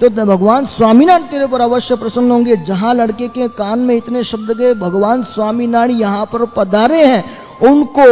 तो भगवान स्वामीनारायण तेरे पर अवश्य प्रसन्न होंगे। जहां लड़के के कान में इतने शब्द गए भगवान स्वामीनारायण यहाँ पर पधारे हैं, उनको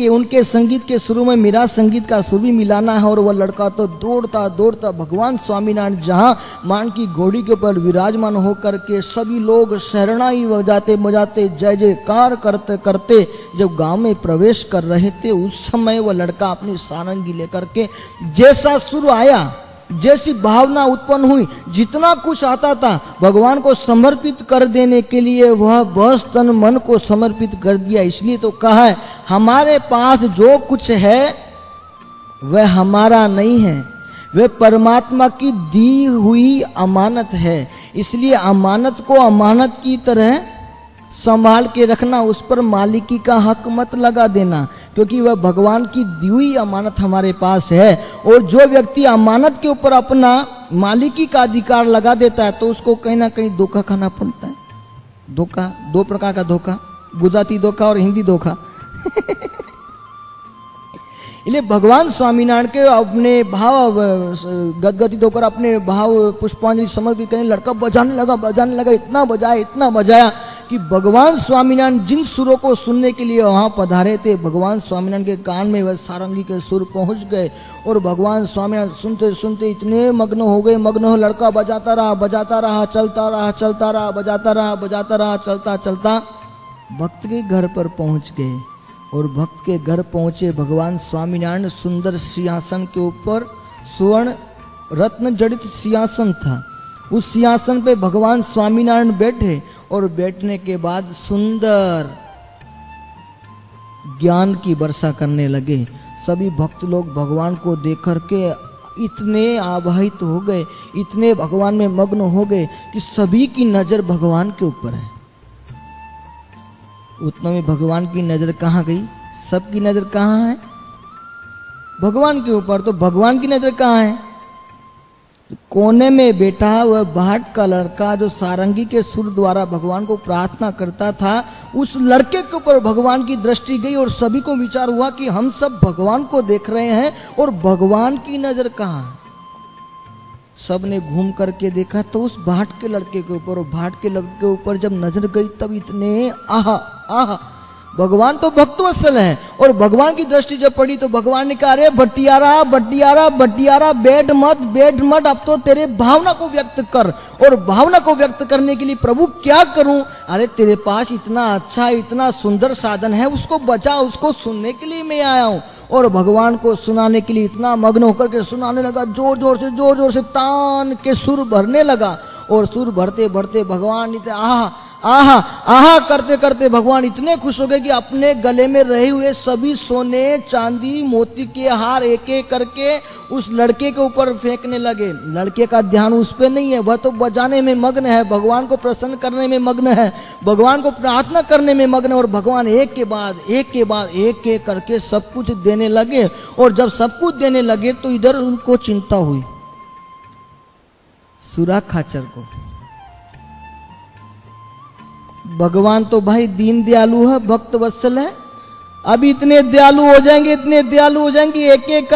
उनके संगीत के शुरू में मेरा संगीत का सुर भी मिलाना है। और वह लड़का तो दौड़ता दौड़ता भगवान स्वामीनारायण जहां मान की घोड़ी के ऊपर विराजमान होकर के सभी लोग शरणाई बजाते बजाते जय जयकार करते करते जब गांव में प्रवेश कर रहे थे, उस समय वह लड़का अपनी सारंगी लेकर के जैसा सुर आया, जैसी भावना उत्पन्न हुई, जितना कुछ आता था भगवान को समर्पित कर देने के लिए वह बस तन मन को समर्पित कर दिया। इसलिए तो कहा है हमारे पास जो कुछ है वह हमारा नहीं है, वह परमात्मा की दी हुई अमानत है। इसलिए अमानत को अमानत की तरह संभाल के रखना, उस पर मालिकी का हक मत लगा देना, क्योंकि वह भगवान की दी हुई अमानत हमारे पास है। और जो व्यक्ति अमानत के ऊपर अपना मालिकी का अधिकार लगा देता है तो उसको कहीं ना कहीं धोखा खाना पड़ता है। धोखा, दो प्रकार का धोखा, गुजराती धोखा और हिंदी धोखा। इसलिए भगवान स्वामीनारायण के अपने भाव गदगदित होकर अपने भाव पुष्पांजलि समर्पित करने, लड़का बजाने लगा, इतना बजाया कि भगवान स्वामीनारायण जिन सुरों को सुनने के लिए वहां पधारे थे, भगवान स्वामीनारायण के कान में वह सारंगी के सुर पहुंच गए। और भगवान स्वामीनारायण सुनते सुनते इतने मग्न हो गए, लड़का बजाता रहा, चलता रहा, बजाता रहा, चलता भक्त के घर पर पहुंच गए। और भक्त के घर पहुंचे भगवान स्वामीनारायण सुंदर सिंहासन के ऊपर, स्वर्ण रत्न जड़ित सिंहासन था, उस सिंहासन पे भगवान स्वामीनारायण बैठे। और बैठने के बाद सुंदर ज्ञान की वर्षा करने लगे। सभी भक्त लोग भगवान को देख करके इतने आवाहित हो गए, इतने भगवान में मग्न हो गए कि सभी की नजर भगवान के ऊपर है। उतना में भगवान की नजर कहाँ गई? सबकी नजर कहाँ है? भगवान के ऊपर। तो भगवान की नजर कहाँ है? कोने में बैठा वह भाट का लड़का जो सारंगी के सुर द्वारा भगवान को प्रार्थना करता था, उस लड़के के ऊपर भगवान की दृष्टि गई। और सभी को विचार हुआ कि हम सब भगवान को देख रहे हैं और भगवान की नजर कहाँ है? सब ने घूम करके देखा तो उस भाट के लड़के के ऊपर, और भाट के लड़के के ऊपर जब नजर गई तब इतने आहा, भगवान तो भक्तवत्सल है। और भगवान की दृष्टि जब पड़ी तो भगवान ने कहा, अरे भट्टियारा बैठ मत, अब तो तेरे भावना को व्यक्त कर। और भावना को व्यक्त करने के लिए प्रभु क्या करूं? अरे तेरे पास इतना अच्छा, इतना सुंदर साधन है, उसको बचा, उसको सुनने के लिए मैं आया हूं। और भगवान को सुनाने के लिए इतना मग्न होकर के सुनाने लगा, जोर जोर से तान के सुर भरने लगा। और सुर भरते भरते भगवान आहा करते करते भगवान इतने खुश हो गए कि अपने गले में रहे हुए सभी सोने चांदी मोती के हार एक एक करके उस लड़के के ऊपर फेंकने लगे। लड़के का ध्यान उस पे नहीं है, वह तो बजाने में मग्न है, भगवान को प्रसन्न करने में मग्न है, भगवान को प्रार्थना करने में मग्न है। और भगवान एक के बाद एक करके सब कुछ देने लगे। और जब सब कुछ देने लगे तो इधर उनको चिंता हुई, सुरा खाचर को। भगवान तो भाई दीन दयालु है, भक्त वत्सल है, अब इतने दयालु हो जाएंगे, एक एक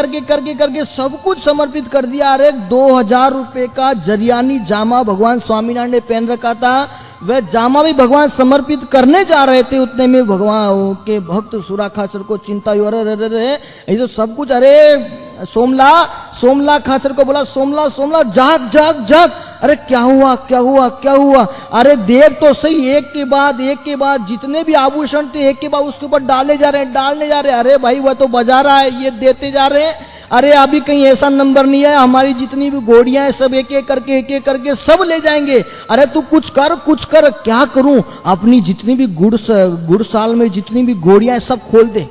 करके सब कुछ समर्पित कर दिया। अरे 2000 रुपए का जरियानी जामा भगवान स्वामीनारायण ने पहन रखा था, वह जामा भी भगवान समर्पित करने जा रहे थे। उतने में भगवान के भक्त सुरा खाचर को चिंता हुई, अरे ये तो सब कुछ। अरे सोमला खाचर को बोला, सोमला जाग, अरे क्या हुआ? अरे देख तो सही, एक के बाद जितने भी आभूषण थे एक के बाद उसके ऊपर डालने जा रहे हैं। अरे भाई वह तो बजा रहा है, ये देते जा रहे हैं। अरे अभी कहीं ऐसा नंबर नहीं है, हमारी जितनी भी घोड़ियां हैं सब एक एक करके सब ले जाएंगे। अरे तू कुछ कर। क्या करूं? अपनी जितनी भी गुड़साल में जितनी भी घोड़ियां हैं सब खोल दे।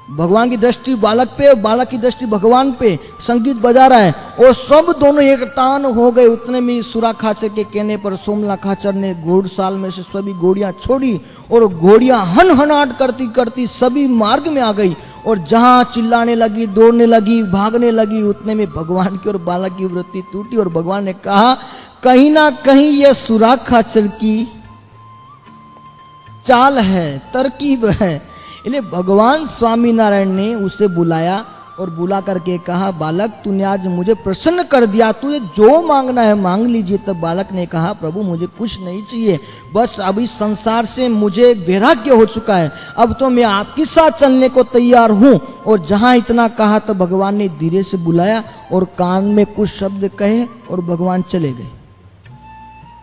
भगवान की दृष्टि बालक पे, बालक की दृष्टि भगवान पे, संगीत बजा रहा है और सब दोनों एक तान हो गए। उतने में सुरा खाचर के कहने पर सोमला खाचर ने घोड़साल में से सभी घोड़ियां छोड़ी और घोड़ियां हनहनाट करती सभी मार्ग में आ गई। और जहां चिल्लाने लगी, दौड़ने लगी, भागने लगी, उतने में भगवान की और बालक की वृत्ति टूटी। और भगवान ने कहा, कहीं ना कहीं यह सुरा खाचर की चाल है, तरकीब है। इसलिए भगवान स्वामीनारायण ने उसे बुलाया और बुला करके कहा, बालक तूने आज मुझे प्रसन्न कर दिया, तुझे जो मांगना है मांग लीजिए। तब बालक ने कहा, प्रभु मुझे कुछ नहीं चाहिए, बस अभी संसार से मुझे वैराग्य हो चुका है, अब तो मैं आपके साथ चलने को तैयार हूं। और जहां इतना कहा तो भगवान ने धीरे से बुलाया और कान में कुछ शब्द कहे और भगवान चले गए।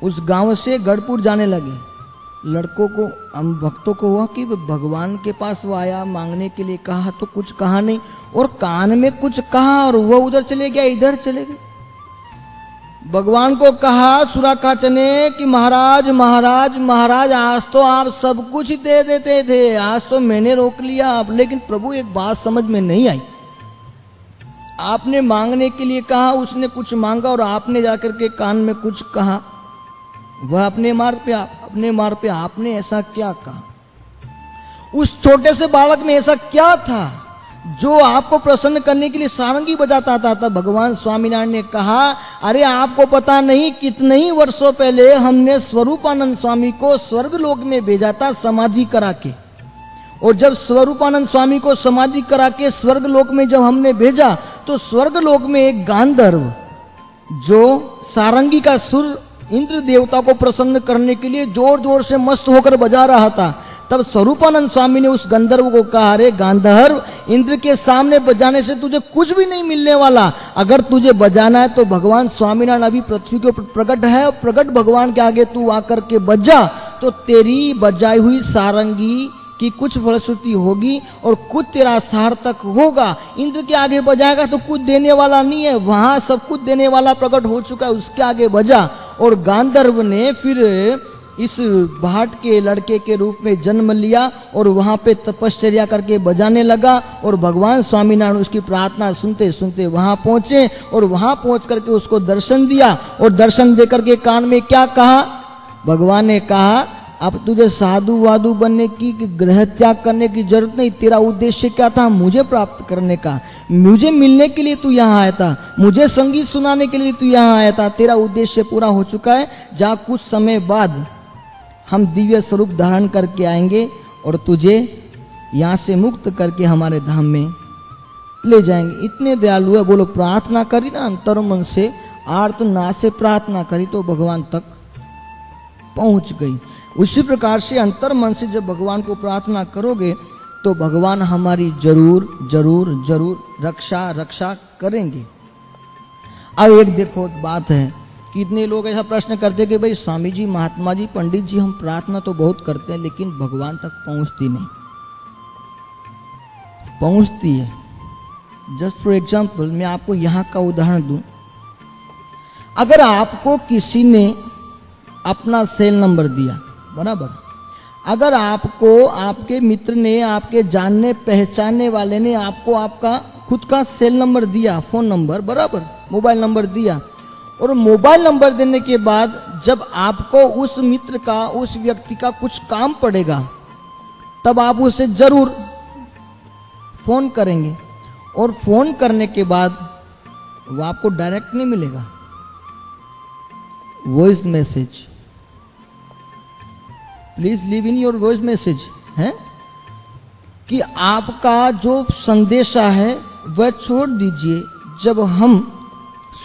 उस गांव से गढ़पुर जाने लगे। लड़कों को, हम भक्तों को हुआ कि भगवान के पास वो आया, मांगने के लिए कहा तो कुछ कहा नहीं, और कान में कुछ कहा और वो उधर चले गया, इधर चले गए। भगवान को कहा सुराकाच ने कि महाराज महाराज महाराज, आज तो आप सब कुछ ही दे देते थे, आज तो मैंने रोक लिया आप, लेकिन प्रभु एक बात समझ में नहीं आई। आपने मांगने के लिए कहा, उसने कुछ मांगा और आपने जाकर के कान में कुछ कहा, वह अपने मार्ग पे आपने ऐसा क्या कहा? उस छोटे से बालक में ऐसा क्या था जो आपको प्रसन्न करने के लिए सारंगी बजाता था? तब भगवान स्वामीनारायण ने कहा, अरे आपको पता नहीं कितने ही वर्षों पहले हमने स्वरूपानंद स्वामी को स्वर्ग लोक में भेजा था समाधि करा के। और जब स्वरूपानंद स्वामी को समाधि करा के स्वर्ग लोक में जब हमने भेजा तो स्वर्ग लोक में एक गांधर्व जो सारंगी का सुर इंद्र देवता को प्रसन्न करने के लिए जोर जोर से मस्त होकर बजा रहा था। तब स्वरूपानंद स्वामी ने उस गंधर्व को कहा, अरे गांधर्व, इंद्र के सामने बजाने से तुझे कुछ भी नहीं मिलने वाला, अगर तुझे बजाना है तो भगवान स्वामीनारायण अभी पृथ्वी के ऊपर प्रकट है, प्रकट भगवान के आगे तू आकर के बजा तो तेरी बजाई हुई सारंगी की कुछ फलश्रुति होगी और कुछ तेरा सार्थक होगा। इंद्र के आगे बजाएगा तो कुछ देने वाला नहीं है, वहां सब कुछ देने वाला प्रकट हो चुका है, उसके आगे बजा। और गांधर्व ने फिर इस भाट के लड़के के रूप में जन्म लिया और वहां पे तपश्चर्या करके बजाने लगा। और भगवान स्वामीनारायण उसकी प्रार्थना सुनते सुनते वहां पहुंचे और वहां पहुंच करके उसको दर्शन दिया। और दर्शन देकर के कान में क्या कहा? भगवान ने कहा, अब तुझे साधु वाधु बनने की, ग्रह त्याग करने की जरूरत नहीं, तेरा उद्देश्य क्या था? मुझे प्राप्त करने का, मुझे मिलने के लिए तू यहाँ आया था, मुझे संगीत सुनाने के लिए तू यहाँ आया था, तेरा उद्देश्य पूरा हो चुका है। जा, कुछ समय बाद हम दिव्य स्वरूप धारण करके आएंगे और तुझे यहाँ से मुक्त करके हमारे धाम में ले जाएंगे। इतने दयालु है। बोलो, प्रार्थना करी ना अंतर मन से, आर्तनाद से प्रार्थना करी तो भगवान तक पहुंच गई। उसी प्रकार से अंतर मन से जब भगवान को प्रार्थना करोगे तो भगवान हमारी जरूर जरूर जरूर रक्षा करेंगे। अब एक देखो, एक बात है, कितने लोग ऐसा प्रश्न करते हैं कि भाई स्वामी जी, महात्मा जी, पंडित जी, हम प्रार्थना तो बहुत करते हैं लेकिन भगवान तक पहुंचती नहीं। पहुंचती है। जस्ट फॉर एग्जाम्पल मैं आपको यहाँ का उदाहरण दूं। अगर आपको किसी ने अपना सेल नंबर दिया, बराबर, अगर आपको आपके मित्र ने, आपके जानने पहचानने वाले ने आपको आपका खुद का सेल नंबर दिया, फोन नंबर, बराबर, मोबाइल नंबर दिया, और मोबाइल नंबर देने के बाद जब आपको उस मित्र का, उस व्यक्ति का कुछ काम पड़ेगा तब आप उसे जरूर फोन करेंगे। और फोन करने के बाद वो आपको डायरेक्ट नहीं मिलेगा, voice message, please leave in your voice message, है कि आपका जो संदेशा है वह छोड़ दीजिए, जब हम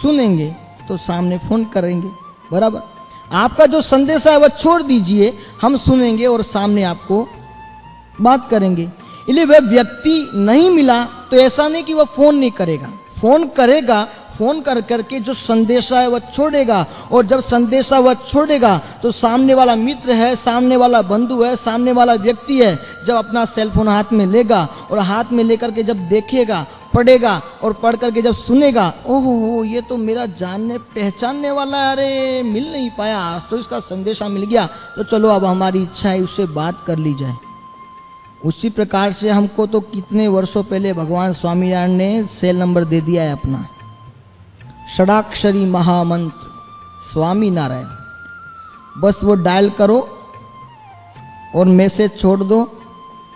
सुनेंगे तो सामने फोन करेंगे, बराबर। आपका जो संदेशा है वह छोड़ दीजिए, हम सुनेंगे और सामने आपको बात करेंगे। इसलिए वह व्यक्ति नहीं मिला तो ऐसा नहीं कि वह फोन नहीं करेगा, फोन करेगा, फोन कर करके जो संदेशा है वह छोड़ेगा। और जब संदेशा वह छोड़ेगा तो सामने वाला मित्र है, सामने वाला बंधु है, सामने वाला व्यक्ति है, जब अपना सेलफोन हाथ में लेगा और हाथ में लेकर के जब देखेगा, पढ़ेगा और पढ़ करके जब सुनेगा, ओहो ये तो मेरा जानने पहचानने वाला है, अरे मिल नहीं पाया, आज तो इसका संदेशा मिल गया, तो चलो अब हमारी इच्छा है उससे बात कर ली जाए। उसी प्रकार से हमको तो कितने वर्षों पहले भगवान स्वामीनारायण ने सेल नंबर दे दिया है अपना, षडाक्षरी महामंत्र स्वामी नारायण। बस वो डायल करो और मैसेज छोड़ दो,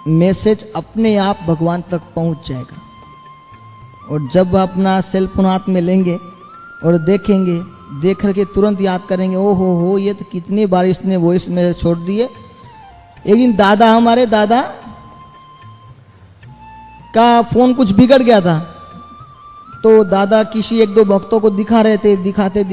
मैसेज अपने आप भगवान तक पहुंच जाएगा। और जब अपना सेल फोन हाथ में लेंगे और देखेंगे, देख करके तुरंत याद करेंगे, ओ हो ये तो कितनी बार इसने वॉइस मैसेज छोड़ दिए। एक दिन दादा, हमारे दादा का फोन कुछ बिगड़ गया था, तो दादा किसी एक दो भक्तों को दिखा रहे थे, दिखाते